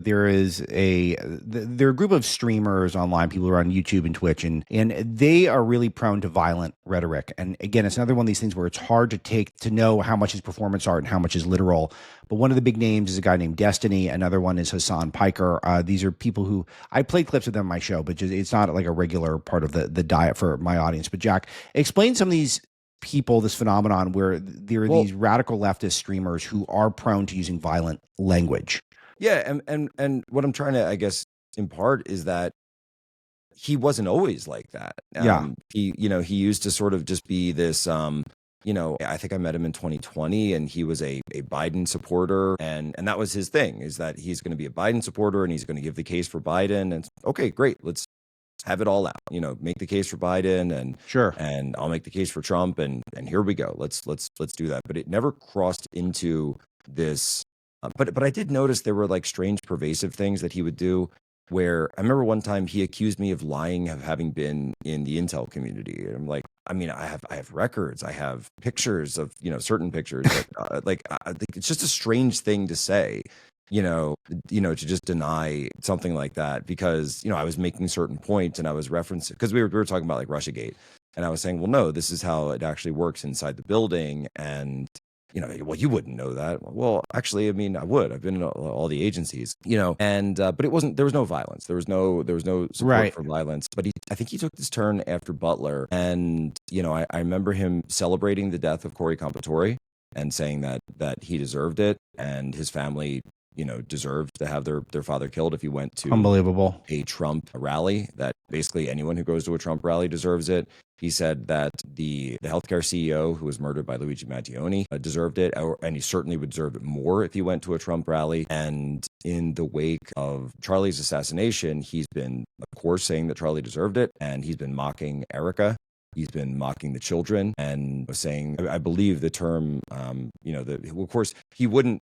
there is there are a group of streamers online, people who are on YouTube and Twitch, and they are really prone to violent rhetoric. And again, it's another one of these things where it's hard to know how much is performance art and how much is literal. But one of the big names is a guy named Destiny. Another one is Hassan Piker. These are people who I played clips of them on my show, but it's not like a regular part of the diet for my audience. But Jack, explain some of these people, this phenomenon where there are these radical leftist streamers who are prone to using violent language. Yeah, and what I'm trying to, I guess, impart is that he wasn't always like that. He used to sort of just be this, I think I met him in 2020, and he was a Biden supporter, and that was his thing, is that he's going to be a Biden supporter, and he's going to give the case for Biden, and okay, great, let's have it all out, make the case for Biden, and sure, and I'll make the case for Trump, and here we go, let's do that. But it never crossed into this. But I did notice there were like strange pervasive things that he would do, where I remember one time he accused me of lying, of having been in the intel community. And I'm like, I mean, I have records, I have pictures of, certain pictures that, I think it's just a strange thing to say, to just deny something like that, because, I was making certain points and I was referencing, because we were talking about like Russiagate, and I was saying, well, no, this is how it actually works inside the building. And well, you wouldn't know that. Well, actually, I mean, I would. I've been in all the agencies, and but it wasn't. There was no violence. There was no support for violence. But I think he took this turn after Butler, and I remember him celebrating the death of Corey Compatore and saying that he deserved it, and his family, deserved to have their father killed if he went to unbelievable a Trump rally. That basically anyone who goes to a Trump rally deserves it. He said that the healthcare CEO who was murdered by Luigi Mattioni deserved it, and he certainly would deserve it more if he went to a Trump rally. And in the wake of Charlie's assassination, he's been, of course, saying that Charlie deserved it, and he's been mocking Erica. He's been mocking the children and saying, I believe the term, of course, he wouldn't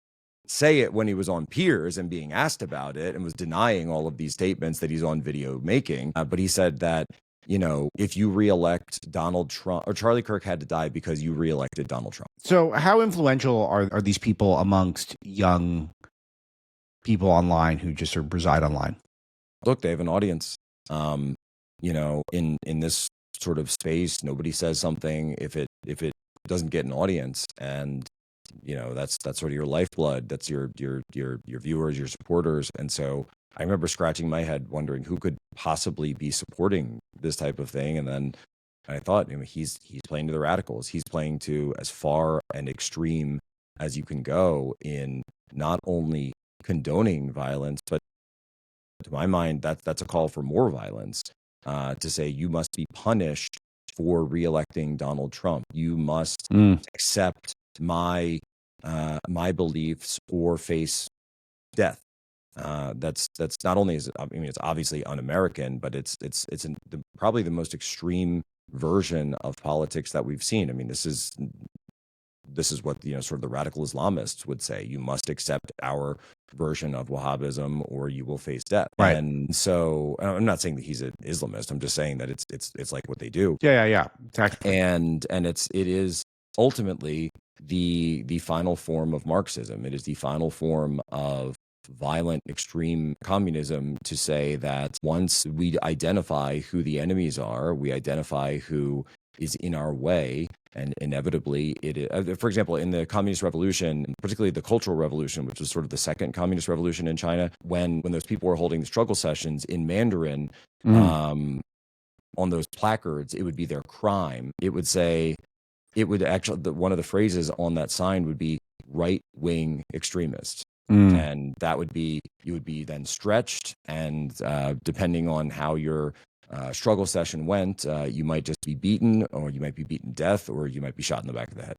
say it when he was on Piers and being asked about it, and was denying all of these statements that he's on video making. But he said that, if you reelect Donald Trump, or Charlie Kirk had to die because you reelected Donald Trump. So how influential are these people amongst young people online who just sort of reside online? Look, they have an audience. In this sort of space, nobody says something if it doesn't get an audience, and that's sort of your lifeblood. That's your viewers, your supporters. And so I remember scratching my head wondering who could possibly be supporting this type of thing. And then I thought, he's playing to the radicals. He's playing to as far and extreme as you can go in not only condoning violence, but to my mind, that's a call for more violence, to say you must be punished for reelecting Donald Trump. You must accept my beliefs or face death. That's not only it's obviously un-American, but it's probably the most extreme version of politics that we've seen. I mean, this is what sort of the radical Islamists would say. You must accept our version of Wahhabism or you will face death. Right. And so I'm not saying that he's an Islamist. I'm just saying that it's like what they do. Yeah. Exactly. And it is ultimately the final form of Marxism. It is the final form of violent extreme communism, to say that once we identify who the enemies are, we identify who is in our way, and inevitably it is, for example, in the communist revolution, particularly the Cultural Revolution, which was sort of the second communist revolution in China, when those people were holding the struggle sessions in Mandarin, on those placards, it would be their crime. It would say, it would actually, one of the phrases on that sign would be right-wing extremists. And that would be, you would be then stretched, and depending on how your struggle session went, you might just be beaten, or you might be beaten to death, or you might be shot in the back of the head.